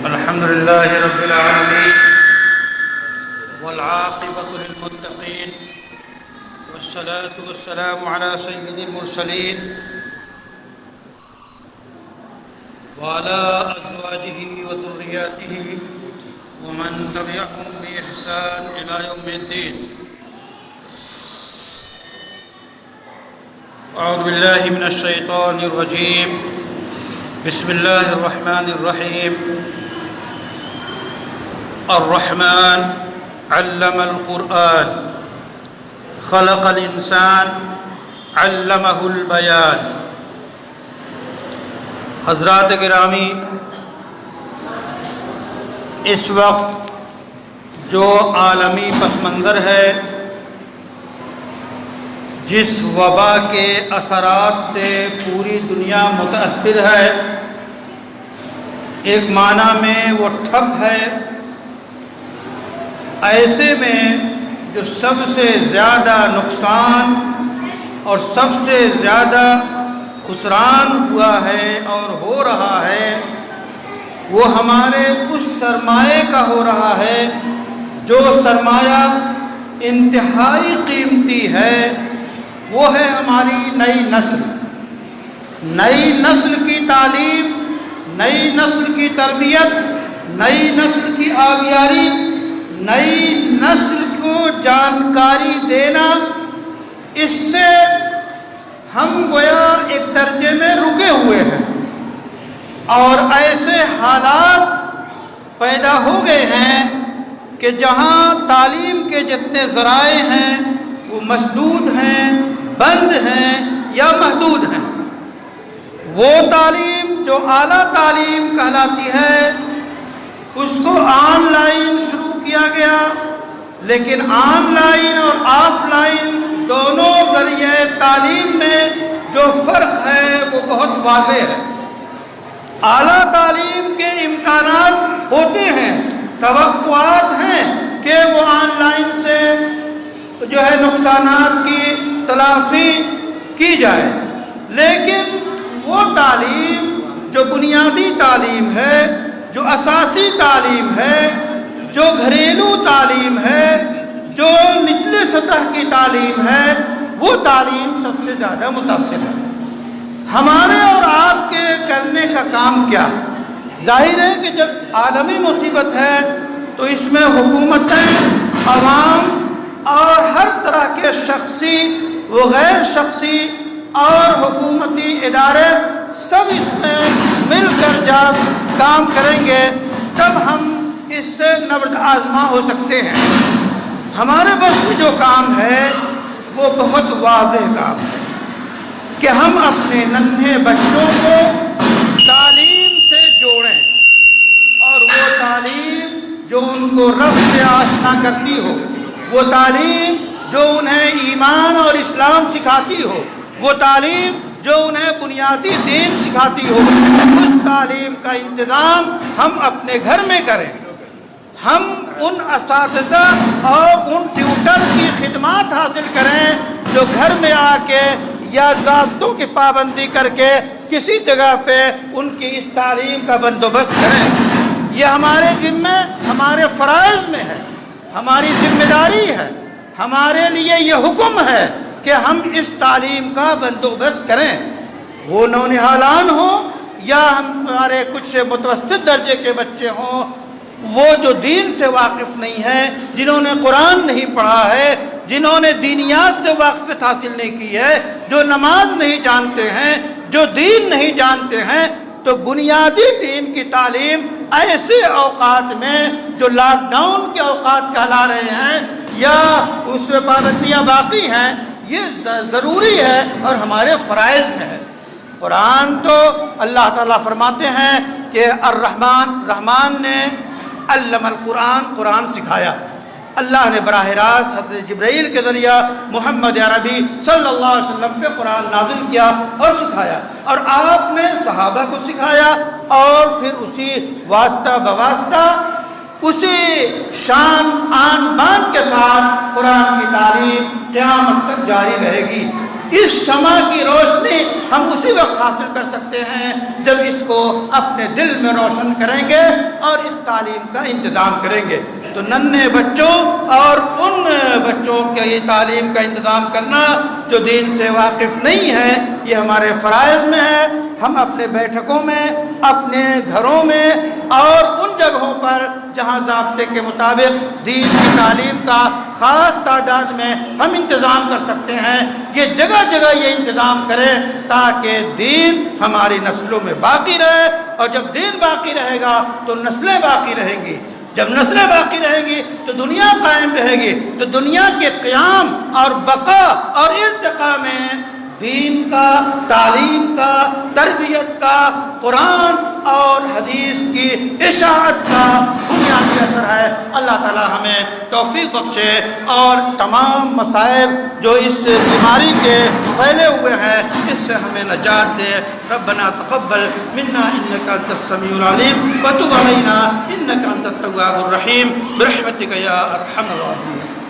الحمد لله رب العالمين والعاقبة للمتقين والصلاة والسلام على سيد المرسلين وعلى أزواجه وذرياته ومن تبعهم بإحسان إلى يوم الدين. أعوذ بالله من الشيطان الرجيم. بسم الله الرحمن الرحيم. الرحمن علم القرآن خلق الإنسان علمه البيان. حضرات گرامی، اس وقت جو عالمی پس منظر ہے، جس وبا کے اثرات سے پوری دنیا متاثر ہے، ایک معنی میں وہ ٹھپ ہے. ایسے میں جو سب سے زیادہ نقصان اور سب سے زیادہ خسران ہوا ہے اور ہو رہا ہے، وہ ہمارے اس سرمایے کا ہو رہا ہے جو سرمایہ انتہائی قیمتی ہے. وہ ہے ہماری نئی نسل. نئی نسل کی تعلیم، نئی نسل کی تربیت، نئی نسل کی آگیاری، نئی نسل کو جانکاری دینا، اس سے ہم گویا ایک درجے میں رکے ہوئے ہیں. اور ایسے حالات پیدا ہو گئے ہیں کہ جہاں تعلیم کے جتنے ذرائع ہیں وہ مسدود ہیں، بند ہیں یا محدود ہیں. وہ تعلیم جو اعلیٰ تعلیم کہلاتی ہے، اس کو آن لائن شروع کیا گیا، لیکن آن لائن اور آف لائن دونوں ذریعہ تعلیم میں جو فرق ہے وہ بہت واضح ہے. اعلیٰ تعلیم کے امکانات ہوتے ہیں، توقعات ہیں کہ وہ آن لائن سے جو ہے نقصانات کی تلافی کی جائے، لیکن وہ تعلیم جو بنیادی تعلیم ہے، جو اساسی تعلیم ہے، جو گھریلو تعلیم ہے، جو نچلے سطح کی تعلیم ہے، وہ تعلیم سب سے زیادہ متاثر ہے. ہمارے اور آپ کے کرنے کا کام کیا؟ ظاہر ہے کہ جب عالمی مصیبت ہے تو اس میں حکومتیں، عوام اور ہر طرح کے شخصی و غیر شخصی اور حکومتی ادارے سب اس میں مل کر جب کام کریں گے تب ہم اس سے نبرد آزما ہو سکتے ہیں. ہمارے بس میں جو کام ہے وہ بہت واضح کام ہے کہ ہم اپنے ننھے بچوں کو تعلیم سے جوڑیں، اور وہ تعلیم جو ان کو رب سے آشنا کرتی ہو، وہ تعلیم جو انہیں ایمان اور اسلام سکھاتی ہو، وہ تعلیم جو انہیں بنیادی دین سکھاتی ہو، اس تعلیم کا انتظام ہم اپنے گھر میں کریں. ہم ان اساتذہ اور ان ٹیوٹر کی خدمات حاصل کریں جو گھر میں آ کے یا ضابطوں کی پابندی کر کے کسی جگہ پہ ان کی اس تعلیم کا بندوبست کریں. یہ ہمارے ذمے، ہمارے فرائض میں ہے، ہماری ذمہ داری ہے، ہمارے لیے یہ حکم ہے کہ ہم اس تعلیم کا بندوبست کریں. وہ نونہالان ہوں یا ہمارے کچھ متوسط درجے کے بچے ہوں، وہ جو دین سے واقف نہیں ہیں، جنہوں نے قرآن نہیں پڑھا ہے، جنہوں نے دینیات سے واقفیت حاصل نہیں کی ہے، جو نماز نہیں جانتے ہیں، جو دین نہیں جانتے ہیں، تو بنیادی دین کی تعلیم ایسے اوقات میں جو لاک ڈاؤن کے اوقات کہلا رہے ہیں یا اس میں پابندیاں باقی ہیں، یہ ضروری ہے اور ہمارے فرائض میں ہے. قرآن تو اللہ تعالیٰ فرماتے ہیں کہ رحمان نے علم القرآن، قرآن سکھایا. اللہ نے براہ راست حضرت جبرائیل کے ذریعہ محمد عربی صلی اللہ علیہ وسلم پہ قرآن نازل کیا اور سکھایا، اور آپ نے صحابہ کو سکھایا، اور پھر اسی واسطہ بواسطہ اسی شان آن بان کے ساتھ قرآن کی تعلیم قیامت تک جاری رہے گی. اس شمع کی روشنی ہم اسی وقت حاصل کر سکتے ہیں جب اس کو اپنے دل میں روشن کریں گے اور اس تعلیم کا انتظام کریں گے۔ تو ننھے بچوں اور ان بچوں کے یہ تعلیم کا انتظام کرنا جو دین سے واقف نہیں ہے، یہ ہمارے فرائض میں ہے۔ ہم اپنے بیٹھکوں میں، اپنے گھروں میں اور ان جگہوں پر جہاں ضابطے کے مطابق دین کی تعلیم کا خاص تعداد میں ہم انتظام کر سکتے ہیں، یہ جگہ جگہ یہ انتظام کریں تاکہ دین ہماری نسلوں میں باقی رہے، اور جب دین باقی رہے گا تو نسلیں باقی رہیں گی، جب نسلیں باقی رہیں گی تو دنیا قائم رہے گی۔ تو دنیا کے قیام اور بقا اور ارتقاء میں دین کا، تعلیم کا، تربیت کا، قرآن اور حدیث کی اشاعت کا بنیادی اثر ہے۔ اللہ تعالی ہمیں توفیق بخشے اور تمام مصائب جو اس بیماری کے پھیلے ہوئے ہیں اس سے ہمیں نجات دے۔ ربنا تقبل منا انك انت السميع العليم وتب علينا انك انت التواب الرحيم برحمتك يا ارحم الراحمين۔